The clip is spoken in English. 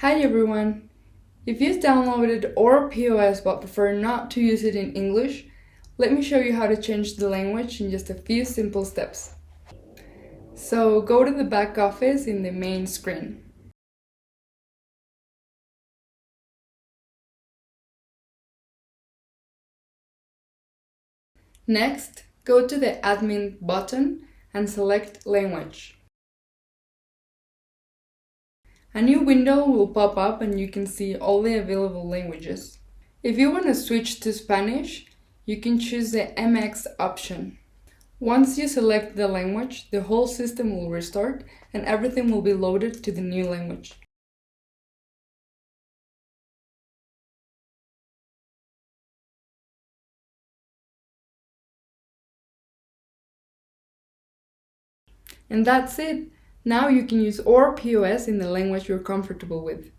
Hi everyone! If you've downloaded ORO POS but prefer not to use it in English, let me show you how to change the language in just a few simple steps. So go to the back office in the main screen. Next, go to the Admin button and select Language. A new window will pop up and you can see all the available languages. If you want to switch to Spanish, you can choose the MX option. Once you select the language, the whole system will restart and everything will be loaded to the new language. And that's it! Now you can use ORO POS in the language you're comfortable with.